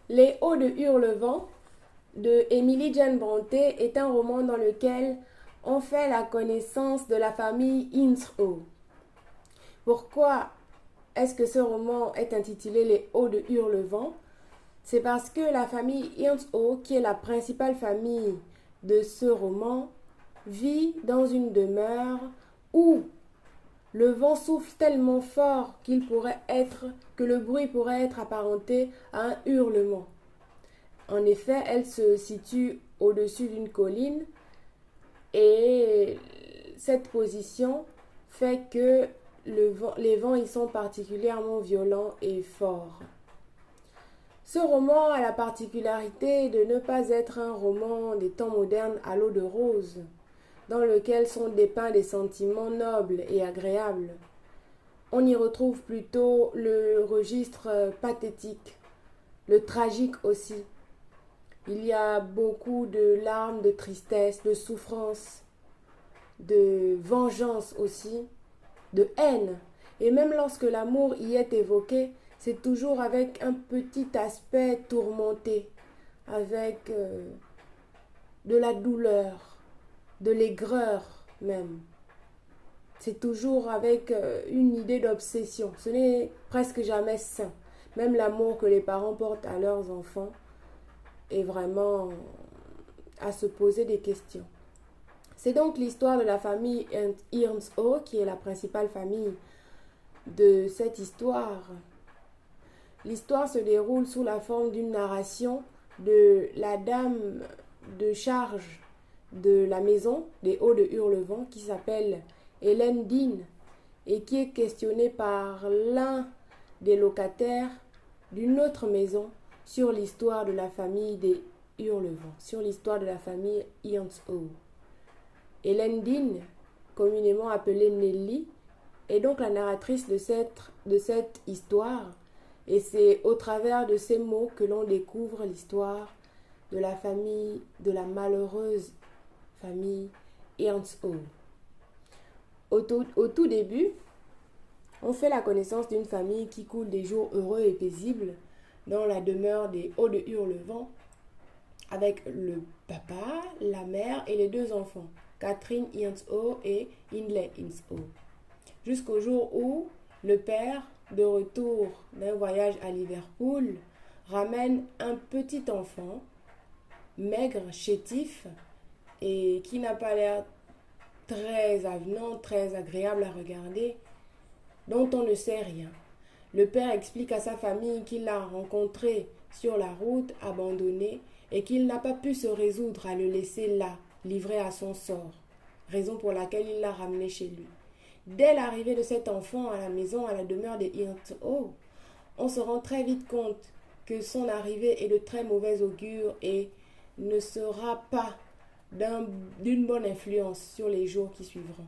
Les Hauts de Hurlevent de Émilie Jane Brontë est un roman dans lequel on fait la connaissance de la famille Hinshaw. Pourquoi est-ce que ce roman est intitulé Les Hauts de Hurlevent? C'est parce que la famille Hinshaw, qui est la principale famille de ce roman, vit dans une demeure où le vent souffle tellement fort que le bruit pourrait être apparenté à un hurlement. En effet, elle se situe au-dessus d'une colline et cette position fait que les vents y sont particulièrement violents et forts. Ce roman a la particularité de ne pas être un roman des temps modernes à l'eau de rose, dans lequel sont dépeints des sentiments nobles et agréables. On y retrouve plutôt le registre pathétique, le tragique aussi. Il y a beaucoup de larmes, de tristesse, de souffrance, de vengeance aussi, de haine. Et même lorsque l'amour y est évoqué, c'est toujours avec un petit aspect tourmenté, avec de la douleur, de l'aigreur même. C'est toujours avec une idée d'obsession. Ce n'est presque jamais sain. Même l'amour que les parents portent à leurs enfants est vraiment à se poser des questions. C'est donc l'histoire de la famille Hinshaw qui est la principale famille de cette histoire. L'histoire se déroule sous la forme d'une narration de la dame de charge de la maison des Hauts de Hurlevent qui s'appelle Hélène Dean et qui est questionnée par l'un des locataires d'une autre maison sur l'histoire de la famille des Hurlevent, sur l'histoire de la famille Hinshaw. Hélène Dean, communément appelée Nelly, est donc la narratrice de cette histoire et c'est au travers de ces mots que l'on découvre l'histoire de la famille, de la malheureuse famille Hinshaw. Au tout début, on fait la connaissance d'une famille qui coule des jours heureux et paisibles dans la demeure des Hauts de Hurlevent avec le papa, la mère et les deux enfants, Catherine Hinshaw et Hindley Hinshaw. Jusqu'au jour où le père, de retour d'un voyage à Liverpool, ramène un petit enfant, maigre, chétif, et qui n'a pas l'air très avenant, très agréable à regarder, dont on ne sait rien. Le père explique à sa famille qu'il l'a rencontré sur la route, abandonné, et qu'il n'a pas pu se résoudre à le laisser là, livré à son sort, raison pour laquelle il l'a ramené chez lui. Dès l'arrivée de cet enfant à la maison, à la demeure des Hinshaw, on se rend très vite compte que son arrivée est de très mauvais augure et ne sera pas d'une bonne influence sur les jours qui suivront.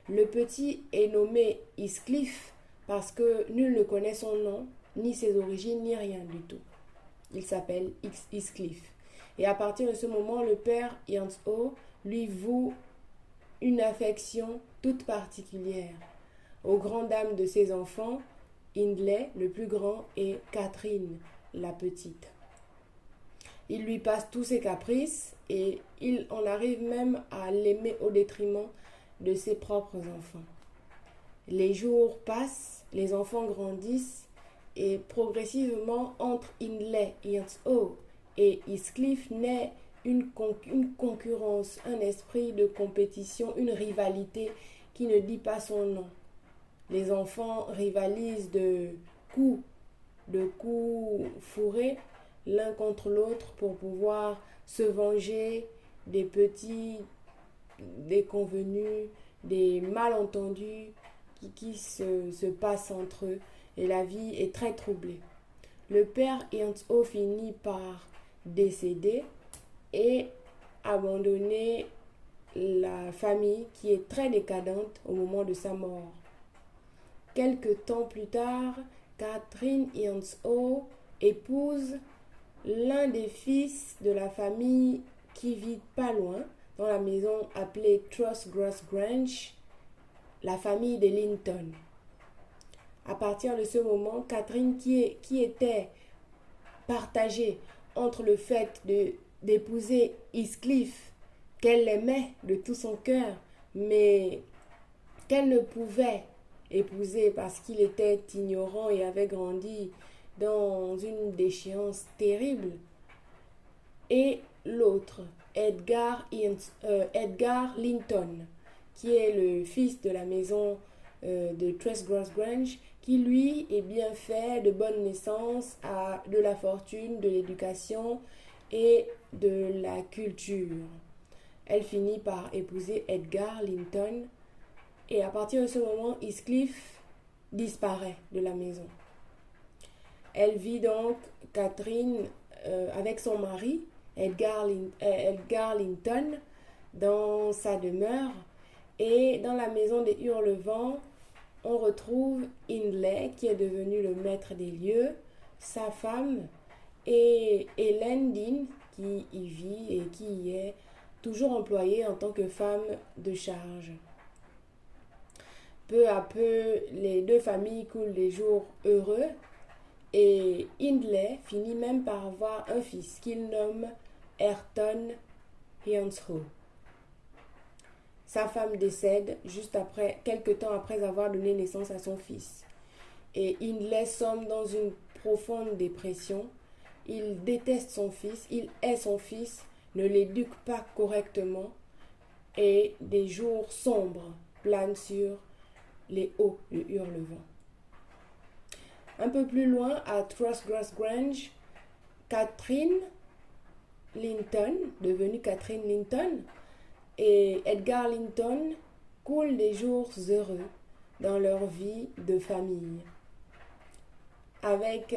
Le petit est nommé Heathcliff parce que nul ne connaît son nom, ni ses origines, ni rien du tout. Il s'appelle Heathcliff. Et à partir de ce moment, le père Hinshaw lui voue une affection toute particulière aux grandes dames de ses enfants, Hindley, le plus grand, et Catherine, la petite. Il lui passe tous ses caprices et il en arrive même à l'aimer au détriment de ses propres enfants. Les jours passent, les enfants grandissent et progressivement entre Hindley Hinshaw et Heathcliff naît une concurrence, un esprit de compétition, une rivalité qui ne dit pas son nom. Les enfants rivalisent de coups fourrés l'un contre l'autre pour pouvoir se venger des petits déconvenus, des malentendus qui se passent entre eux et la vie est très troublée. Le père Hinshaw finit par décéder et abandonner la famille qui est très décadente au moment de sa mort. Quelque temps plus tard, Catherine Hinshaw épouse l'un des fils de la famille qui vit pas loin, dans la maison appelée Trustgrass Grange, la famille des Linton. À partir de ce moment, Catherine, qui était partagé entre le fait d'épouser Heathcliff, qu'elle aimait de tout son cœur, mais qu'elle ne pouvait épouser parce qu'il était ignorant et avait grandi dans une déchéance terrible, et l'autre, Edgar Linton, qui est le fils de la maison de Tresgross Grange, qui lui est bien fait de bonne naissance, a de la fortune, de l'éducation et de la culture. Elle finit par épouser Edgar Linton et à partir de ce moment, Heathcliff disparaît de la maison. Elle vit donc, Catherine, avec son mari, Edgar Linton, dans sa demeure. Et dans la maison des Hurlevent, on retrouve Hindley, qui est devenu le maître des lieux, sa femme, et Hélène Dean, qui y vit et qui y est toujours employée en tant que femme de charge. Peu à peu, les deux familles coulent des jours heureux et Hindley finit même par avoir un fils qu'il nomme Ayrton Earnshaw. Sa femme décède juste après, quelque temps après avoir donné naissance à son fils. Et Hindley sombre dans une profonde dépression. Il déteste son fils, il hait son fils, ne l'éduque pas correctement et des jours sombres planent sur les hauts de Hurlevent. Un peu plus loin, à Tresgross Grange, Catherine Linton, devenue Catherine Linton, et Edgar Linton coulent des jours heureux dans leur vie de famille, avec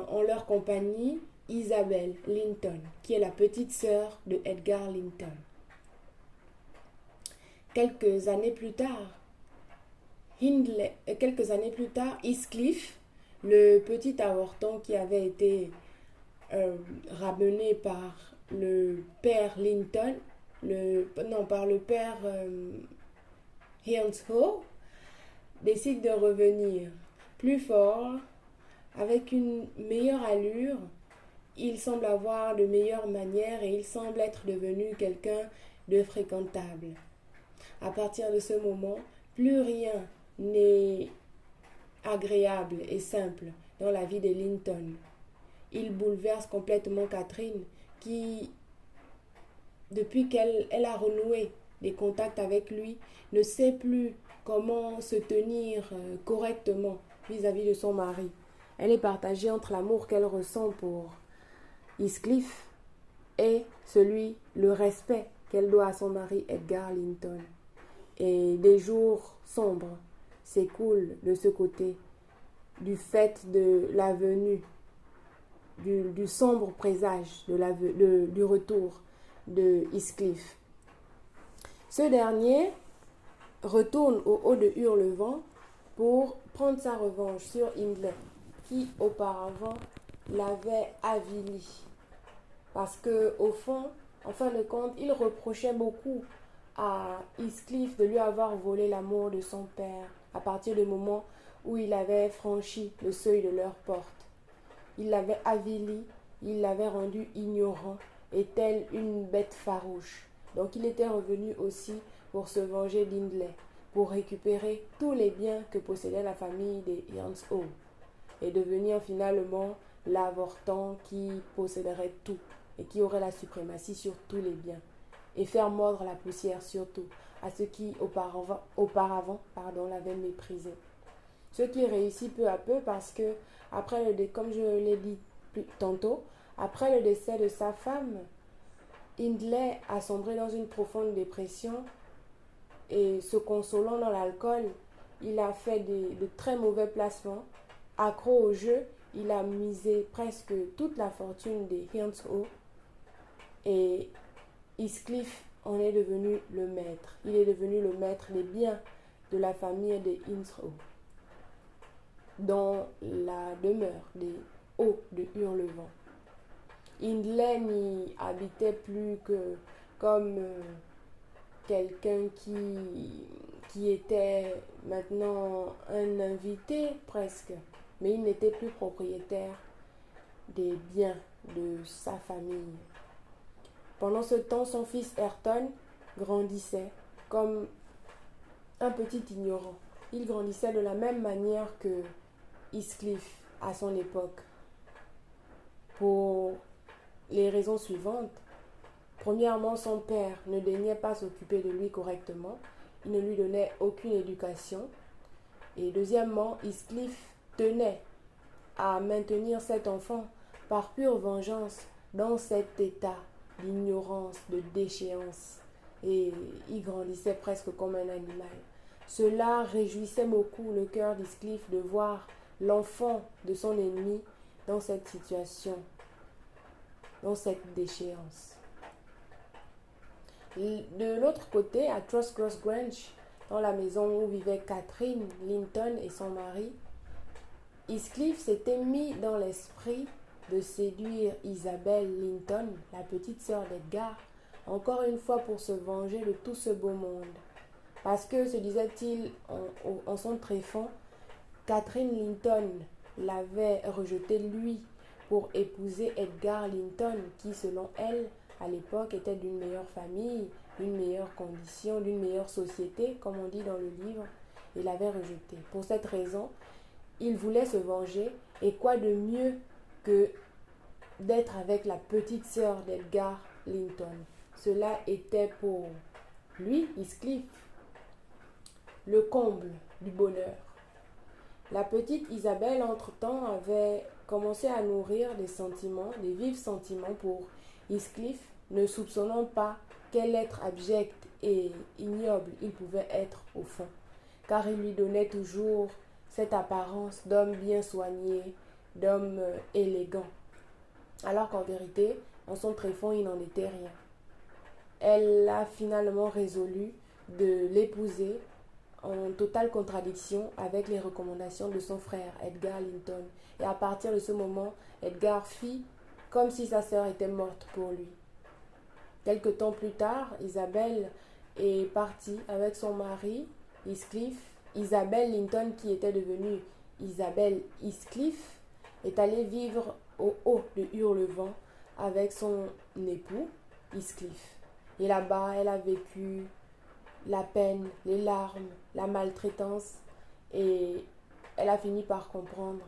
en leur compagnie Isabelle Linton, qui est la petite sœur de Edgar Linton. Quelques années plus tard, Heathcliff, le petit avorton qui avait été ramené par le père Linton, par le père Earnshaw, décide de revenir plus fort, avec une meilleure allure. Il semble avoir de meilleures manières et il semble être devenu quelqu'un de fréquentable. À partir de ce moment, plus rien n'est agréable et simple dans la vie de Linton. Il bouleverse complètement Catherine qui, depuis qu'elle a renoué des contacts avec lui, ne sait plus comment se tenir correctement vis-à-vis de son mari. Elle est partagée entre l'amour qu'elle ressent pour Heathcliff et le respect qu'elle doit à son mari Edgar Linton. Et des jours sombres s'écoulent de ce côté, du fait de la venue, du sombre présage du retour de Heathcliff. Ce dernier retourne au haut de Hurlevent pour prendre sa revanche sur Hindley, qui auparavant l'avait avili. Parce que au fond, en fin de compte, il reprochait beaucoup à Heathcliff de lui avoir volé l'amour de son père à partir du moment où il avait franchi le seuil de leur porte. Il l'avait avili, il l'avait rendu ignorant et tel une bête farouche. Donc il était revenu aussi pour se venger d'Hindley, pour récupérer tous les biens que possédait la famille des Earnshaw et devenir finalement l'avorton qui posséderait tout et qui aurait la suprématie sur tous les biens et faire mordre la poussière surtout à ceux qui auparavant l'avaient méprisé. Ce qui réussit peu à peu parce que, comme je l'ai dit tantôt, après le décès de sa femme, Hindley a sombré dans une profonde dépression et se consolant dans l'alcool, il a fait de très mauvais placements. Accro au jeu, il a misé presque toute la fortune des Earnshaw et Heathcliff en est devenu le maître. Il est devenu le maître des biens de la famille des Earnshaw dans la demeure des Hauts de Hurlevent. Hindley n'y habitait plus que comme quelqu'un qui était maintenant un invité presque, mais il n'était plus propriétaire des biens de sa famille. Pendant ce temps, son fils Ayrton grandissait comme un petit ignorant. Il grandissait de la même manière que Heathcliff à son époque, pour les raisons suivantes. Premièrement, son père ne daignait pas s'occuper de lui correctement. Il ne lui donnait aucune éducation. Et deuxièmement, Heathcliff tenait à maintenir cet enfant par pure vengeance dans cet état d'ignorance, de déchéance. Et il grandissait presque comme un animal. Cela réjouissait beaucoup le cœur d'Heathcliff de voir l'enfant de son ennemi dans cette situation, dans cette déchéance. De l'autre côté, à Thrushcross Grange, dans la maison où vivaient Catherine Linton et son mari, Heathcliff s'était mis dans l'esprit de séduire Isabelle Linton, la petite sœur d'Edgar, encore une fois pour se venger de tout ce beau monde. Parce que, se disait-il en son tréfonds, Catherine Linton l'avait rejeté lui pour épouser Edgar Linton, qui, selon elle, à l'époque, était d'une meilleure famille, d'une meilleure condition, d'une meilleure société, comme on dit dans le livre, et l'avait rejeté. Pour cette raison, il voulait se venger, et quoi de mieux que d'être avec la petite sœur d'Edgar Linton. Cela était pour lui, Heathcliff, le comble du bonheur. La petite Isabelle, entre-temps, avait commencé à nourrir des sentiments, des vifs sentiments pour Heathcliff, ne soupçonnant pas quel être abject et ignoble il pouvait être au fond, car il lui donnait toujours cette apparence d'homme bien soigné, d'homme élégant, alors qu'en vérité, en son tréfonds, il n'en était rien. Elle a finalement résolu de l'épouser en totale contradiction avec les recommandations de son frère Edgar Linton. Et à partir de ce moment, Edgar fit comme si sa sœur était morte pour lui. Quelque temps plus tard, Isabelle est partie avec son mari, Heathcliff. Isabelle Linton, qui était devenue Isabelle Heathcliff, est allée vivre au haut de Hurlevent avec son époux, Heathcliff. Et là-bas, elle a vécu la peine, les larmes, la maltraitance, et elle a fini par comprendre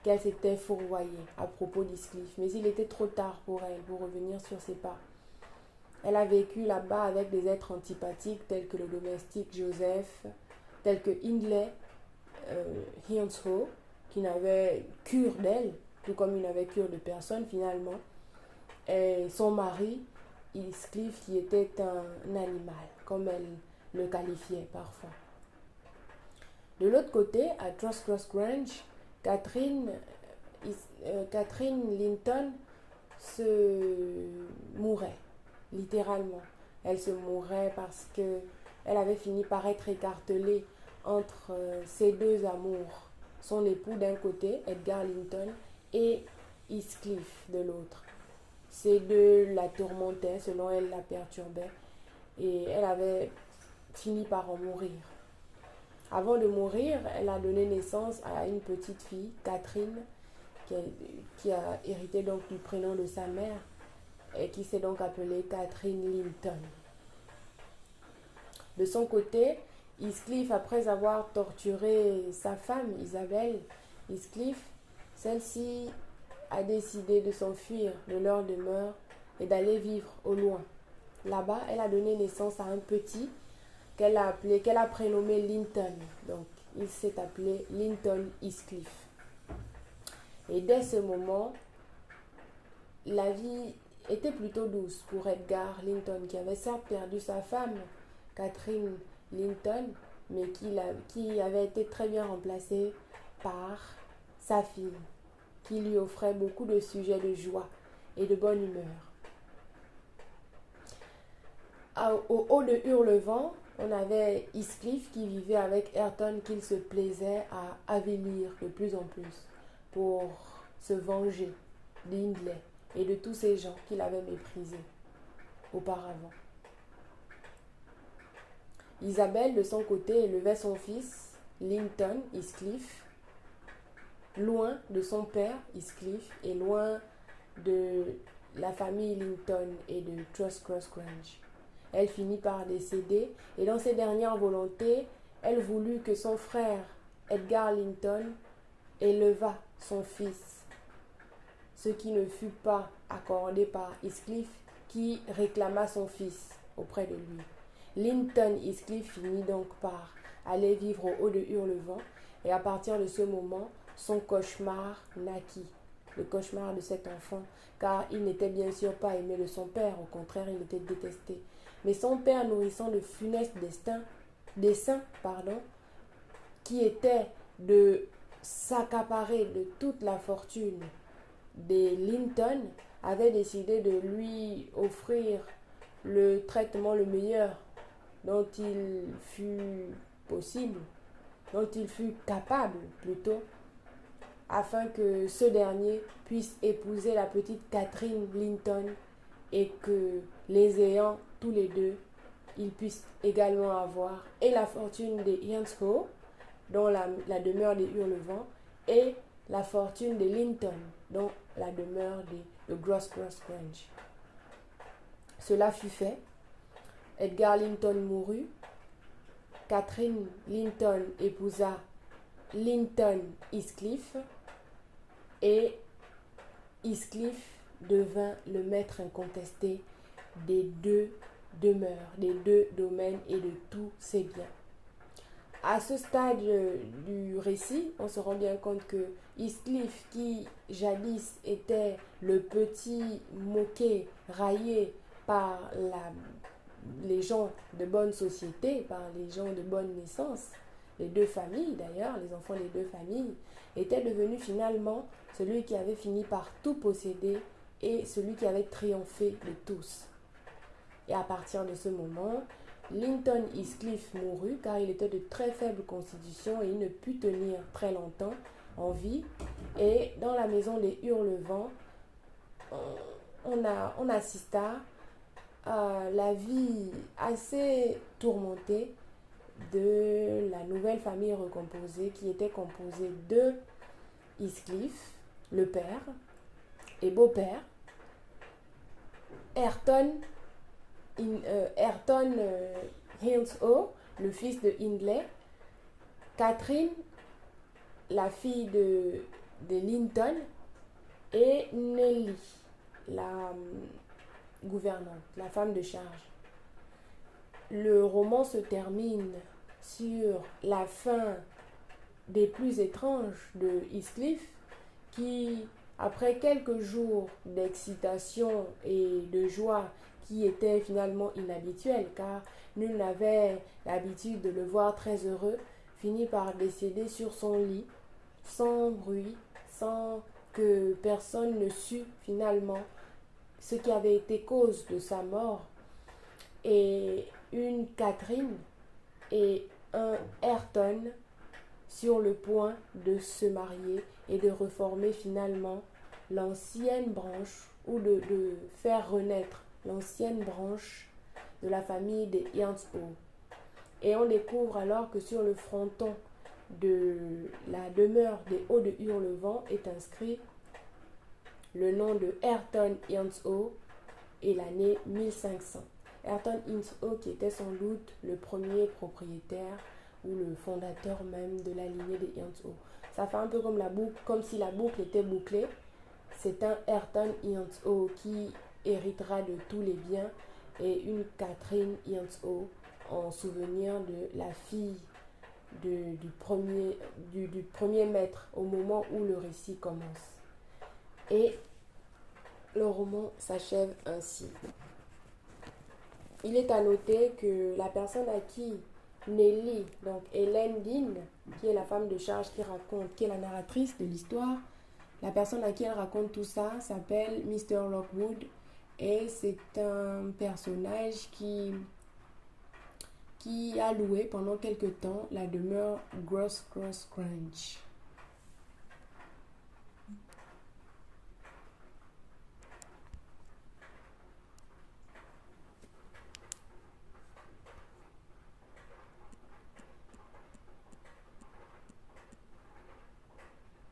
qu'elle s'était fourvoyée à propos d'Heathcliff. Mais il était trop tard pour elle pour revenir sur ses pas. Elle a vécu là-bas avec des êtres antipathiques tels que le domestique Joseph, tels que Hindley Hinshaw, qui n'avait cure d'elle, tout comme il n'avait cure de personne finalement, et son mari, Heathcliff, qui était un animal, comme elle le qualifiait parfois. De l'autre côté, à Thrushcross Grange, Catherine Linton se mourait, littéralement. Elle se mourait parce que elle avait fini par être écartelée entre ses deux amours, son époux d'un côté, Edgar Linton, et Heathcliff de l'autre. Ces deux la tourmentaient, selon elle, la perturbaient, et elle avait fini par en mourir. Avant de mourir, elle a donné naissance à une petite fille, Catherine, qui a hérité donc du prénom de sa mère et qui s'est donc appelée Catherine Linton. De son côté, Heathcliff, après avoir torturé sa femme, Isabelle Heathcliff, celle-ci a décidé de s'enfuir de leur demeure et d'aller vivre au loin. Là-bas, elle a donné naissance à un petit qu'elle a prénommé Linton. Donc, il s'est appelé Linton Heathcliff. Et dès ce moment, la vie était plutôt douce pour Edgar Linton, qui avait certes perdu sa femme, Catherine Linton, mais qui avait été très bien remplacée par sa fille, qui lui offrait beaucoup de sujets de joie et de bonne humeur. Au haut de Hurlevent, on avait Heathcliff qui vivait avec Ayrton, qu'il se plaisait à avilir de plus en plus pour se venger d'Hindley et de tous ces gens qu'il avait méprisés auparavant. Isabelle, de son côté, élevait son fils, Linton Heathcliff, loin de son père, Heathcliff, et loin de la famille Linton et de Thrush Cross Grange. Elle finit par décéder et dans ses dernières volontés, elle voulut que son frère Edgar Linton élevât son fils, ce qui ne fut pas accordé par Heathcliff qui réclama son fils auprès de lui. Linton Heathcliff finit donc par aller vivre au haut de Hurlevent et à partir de ce moment, son cauchemar naquit, le cauchemar de cet enfant, car il n'était bien sûr pas aimé de son père, au contraire il était détesté. Mais son père, nourrissant le funeste dessein, qui était de s'accaparer de toute la fortune des Linton, avait décidé de lui offrir le traitement le meilleur dont il fut possible, dont il fut capable plutôt, afin que ce dernier puisse épouser la petite Catherine Linton et que les ayant tous les deux, ils puissent également avoir et la fortune des Earnshaw, dont la demeure des Hurlevent, et la fortune des Linton, dont la demeure de Gross Cross Grange. Cela fut fait. Edgar Linton mourut. Catherine Linton épousa Linton Heathcliff et Heathcliff devint le maître incontesté des deux demeures, des deux domaines et de tous ses biens. À ce stade du récit, on se rend bien compte que Heathcliff, qui jadis était le petit moqué, raillé par les gens de bonne société, par les gens de bonne naissance, les deux familles d'ailleurs, les enfants des deux familles, était devenu finalement celui qui avait fini par tout posséder et celui qui avait triomphé de tous. Et à partir de ce moment, Linton Heathcliff mourut car il était de très faible constitution et il ne put tenir très longtemps en vie. Et dans la maison des Hurlevent, on assista à la vie assez tourmentée de la nouvelle famille recomposée qui était composée de Heathcliff, le père et beau-père, Ayrton Earnshaw, le fils de Hindley, Catherine, la fille de Linton, et Nelly, la gouvernante, la femme de charge. Le roman se termine sur la fin des plus étranges de Heathcliff, qui, après quelques jours d'excitation et de joie qui étaient finalement inhabituels, car nul n'avait l'habitude de le voir très heureux, finit par décéder sur son lit, sans bruit, sans que personne ne sût finalement ce qui avait été cause de sa mort. Et une Catherine et un Ayrton sur le point de se marier et de reformer finalement l'ancienne branche ou de faire renaître l'ancienne branche de la famille des Earnshaw. Et on découvre alors que sur le fronton de la demeure des Hauts de Hurlevent est inscrit le nom de Ayrton Earnshaw et l'année 1500. Ayrton Earnshaw qui était sans doute le premier propriétaire ou le fondateur même de la lignée des Earnshaw. Ça fait un peu comme comme si la boucle était bouclée. C'est un Ayrton Earnshaw qui héritera de tous les biens et une Catherine Earnshaw en souvenir de la fille du premier maître au moment où le récit commence. Et le roman s'achève ainsi. Il est à noter que la personne à qui Nelly, donc Hélène Dean, qui est la femme de charge qui est la narratrice de l'histoire, la personne à qui elle raconte tout ça s'appelle Mr. Lockwood et c'est un personnage qui a loué pendant quelque temps la demeure Gross Cross Grange.